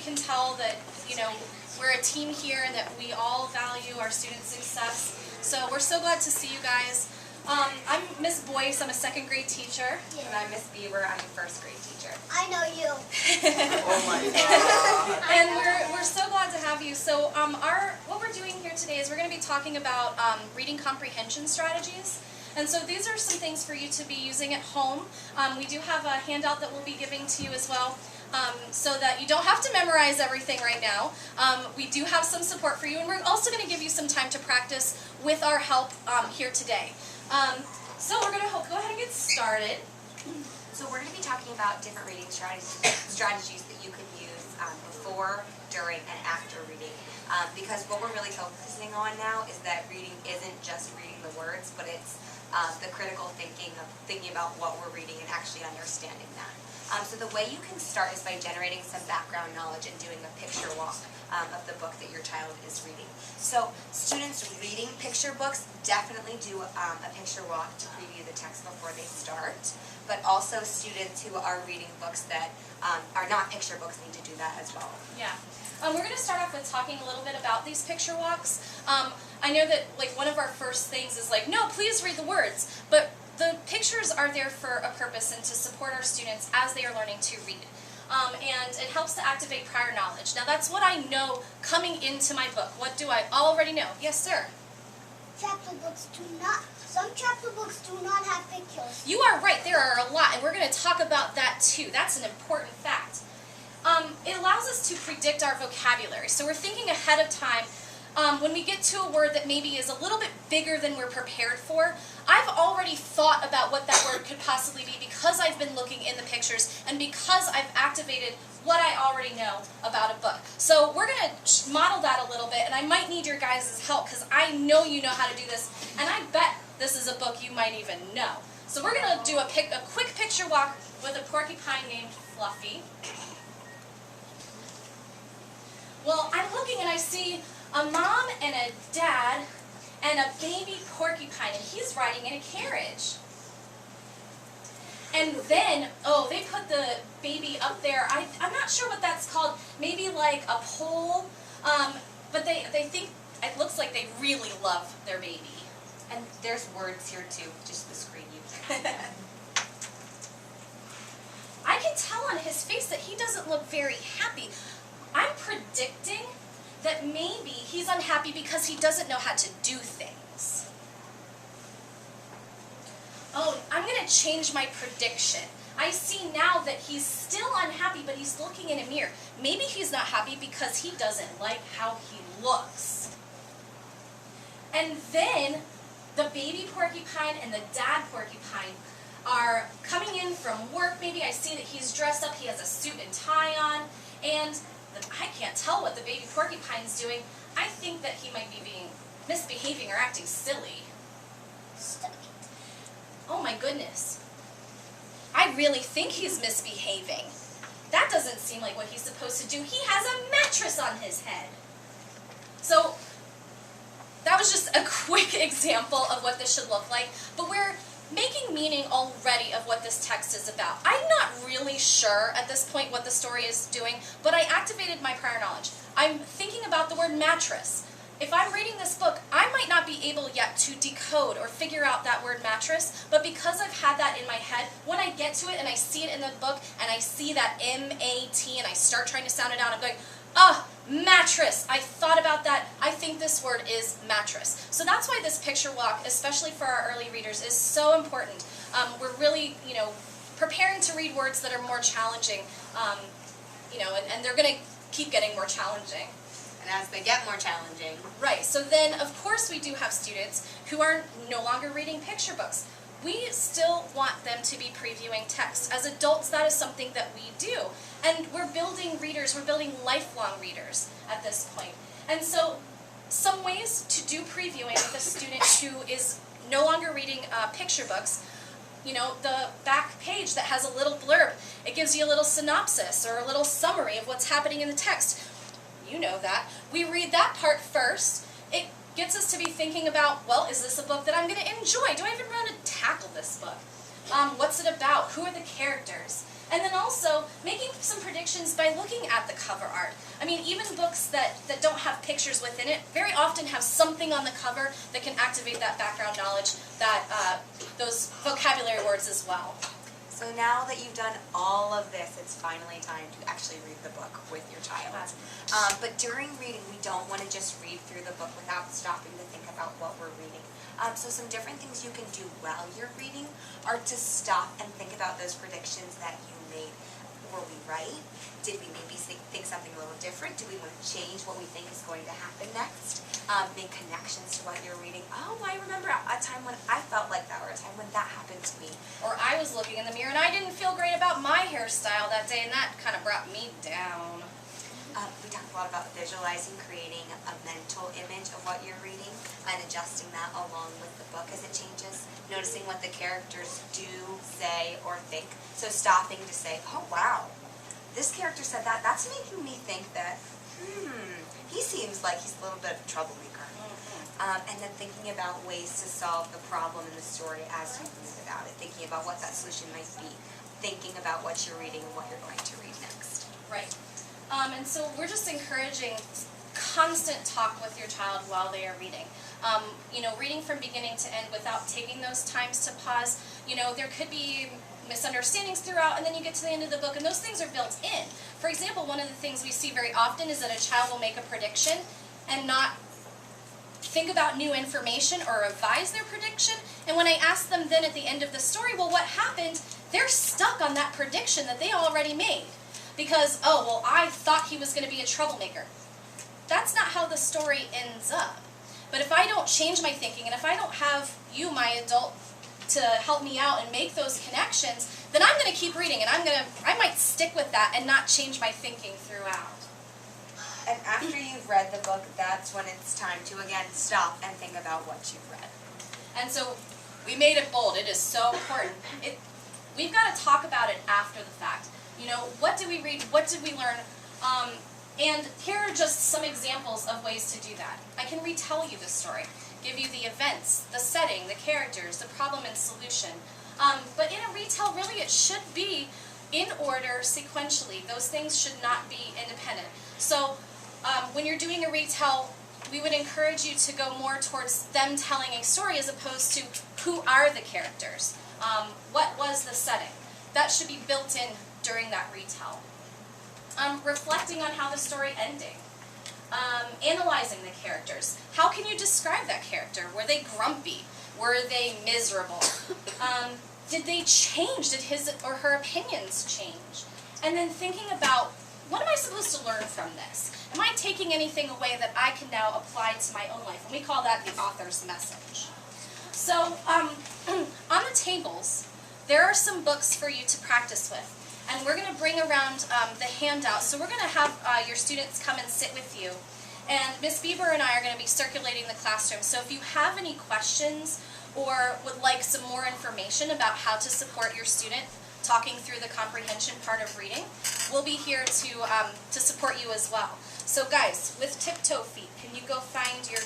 can tell that, we're a team here and that we all value our students' success. So we're so glad to see you guys. I'm Miss Boyce, I'm a second grade teacher. And I'm Miss Bieber, I'm a first grade teacher. I know you. Oh my God. And we're so glad to have you. So what we're doing here today is we're going to be talking about reading comprehension strategies. And so these are some things for you to be using at home. We do have a handout that we'll be giving to you as well, so that you don't have to memorize everything right now. We do have some support for you, and we're also going to give you some time to practice with our help here today. So we're going to go ahead and get started. So we're going to be talking about different reading strategies that you can use before, during, and after reading. Because what we're really focusing on now is that reading isn't just reading the words, but it's the critical thinking of thinking about what we're reading and actually understanding that. So the way you can start is by generating some background knowledge and doing a picture walk of the book that your child is reading. So students reading picture books definitely do a picture walk to preview the text before they start, but also students who are reading books that are not picture books need to do that as well. Yeah. We're going to start off with talking a little bit about these picture walks. I know that one of our first things is no, please read the words, but the pictures are there for a purpose and to support our students as they are learning to read. And it helps to activate prior knowledge. Now that's what I know coming into my book. What do I already know? Yes, sir? Some chapter books do not have pictures. You are right, there are a lot, and we're going to talk about that too. That's an important fact. It allows us to predict our vocabulary. So we're thinking ahead of time. When we get to a word that maybe is a little bit bigger than we're prepared for, I've already thought about what that word could possibly be because I've been looking in the pictures and because I've activated what I already know about a book. So we're going to model that a little bit, and I might need your guys' help because I know you know how to do this, and I bet this is a book you might even know. So we're going to do a quick picture walk with a porcupine named Fluffy. Well, I'm looking and I see a mom and a dad and a baby porcupine, and he's riding in a carriage. And then, they put the baby up there. I'm not sure what that's called. Maybe like a pole. But they think, it looks like they really love their baby. And there's words here too, just the screen you I can tell on his face that he doesn't look very happy. I'm predicting that maybe he's unhappy because he doesn't know how to do things. Oh, I'm going to change my prediction. I see now that he's still unhappy, but he's looking in a mirror. Maybe he's not happy because he doesn't like how he looks. And then the baby porcupine and the dad porcupine are coming in from work. Maybe I see that he's dressed up, he has a suit and tie on, and I can't tell what the baby porcupine's doing. I think that he might be misbehaving or acting silly. Stop it. Oh my goodness. I really think he's misbehaving. That doesn't seem like what he's supposed to do. He has a mattress on his head. So that was just a quick example of what this should look like, but we're making meaning already of what this text is about. I'm not really sure at this point what the story is doing, but I activated my prior knowledge. I'm thinking about the word mattress. If I'm reading this book, I might not be able yet to decode or figure out that word mattress, but because I've had that in my head, when I get to it and I see it in the book and I see that M-A-T and I start trying to sound it out, I'm going, mattress. I thought about that. I think this word is mattress. So that's why this picture walk, especially for our early readers, is so important. We're really, preparing to read words that are more challenging, and they're going to keep getting more challenging. And as they get more challenging. Right. So then, of course, we do have students who are no longer reading picture books. We still want them to be previewing text. As adults, that is something that we do. And we're building readers, we're building lifelong readers at this point. And so some ways to do previewing with a student who is no longer reading picture books, the back page that has a little blurb, it gives you a little synopsis or a little summary of what's happening in the text. You know that. We read that part first. It gets us to be thinking about, well, is this a book that I'm going to enjoy? Do I even want to tackle this book? What's it about? Who are the characters? And then also making some predictions by looking at the cover art. I mean, even books that don't have pictures within it very often have something on the cover that can activate that background knowledge, that those vocabulary words as well. So now that you've done all of this, it's finally time to actually read the book with your child. But during reading, we don't want to just read through the book without stopping to think about what we're reading. So some different things you can do while you're reading are to stop and think about those predictions that you made. Were we right? Did we maybe think something a little different? Do we want to change what we think is going to happen next? Make connections to what you're reading. Oh, I remember a time when I felt like that, or a time when that happened to me. Or I was looking in the mirror and I didn't feel great about my hairstyle that day, and that kind of brought me down. We talked a lot about visualizing, creating a mental image of what you're reading, and adjusting that along with the book as it changes. Noticing what the characters do, say, or think. So stopping to say, oh wow, this character said that. That's making me think that, he seems like he's a little bit of a troublemaker. And then thinking about ways to solve the problem in the story as you move about it. Thinking about what that solution might be. Thinking about what you're reading and what you're going to read next. Right. And so we're just encouraging constant talk with your child while they are reading. Reading from beginning to end without taking those times to pause. There could be misunderstandings throughout, and then you get to the end of the book, and those things are built in. For example, one of the things we see very often is that a child will make a prediction and not think about new information or revise their prediction, and when I ask them then at the end of the story, well, what happened, they're stuck on that prediction that they already made. Because, oh, well, I thought he was going to be a troublemaker. That's not how the story ends up. But if I don't change my thinking, and if I don't have you, my adult, to help me out and make those connections, then I'm going to keep reading, and I might stick with that and not change my thinking throughout. And after you've read the book, that's when it's time to, again, stop and think about what you've read. And so we made it bold. It is so important. We've got to talk about it after the fact. What did we read? What did we learn? And here are just some examples of ways to do that. I can retell you the story, give you the events, the setting, the characters, the problem and solution. But in a retell, really, it should be in order, sequentially. Those things should not be independent. So when you're doing a retell, we would encourage you to go more towards them telling a story as opposed to who are the characters. What was the setting? That should be built in during that retell. Reflecting on how the story ended. Analyzing the characters. How can you describe that character? Were they grumpy? Were they miserable? Did they change? Did his or her opinions change? And then thinking about, what am I supposed to learn from this? Am I taking anything away that I can now apply to my own life? And we call that the author's message. So on the tables, there are some books for you to practice with. And we're going to bring around the handout. So we're going to have your students come and sit with you. And Ms. Bieber and I are going to be circulating the classroom. So if you have any questions or would like some more information about how to support your student talking through the comprehension part of reading, we'll be here to support you as well. So guys, with tiptoe feet, can you go find your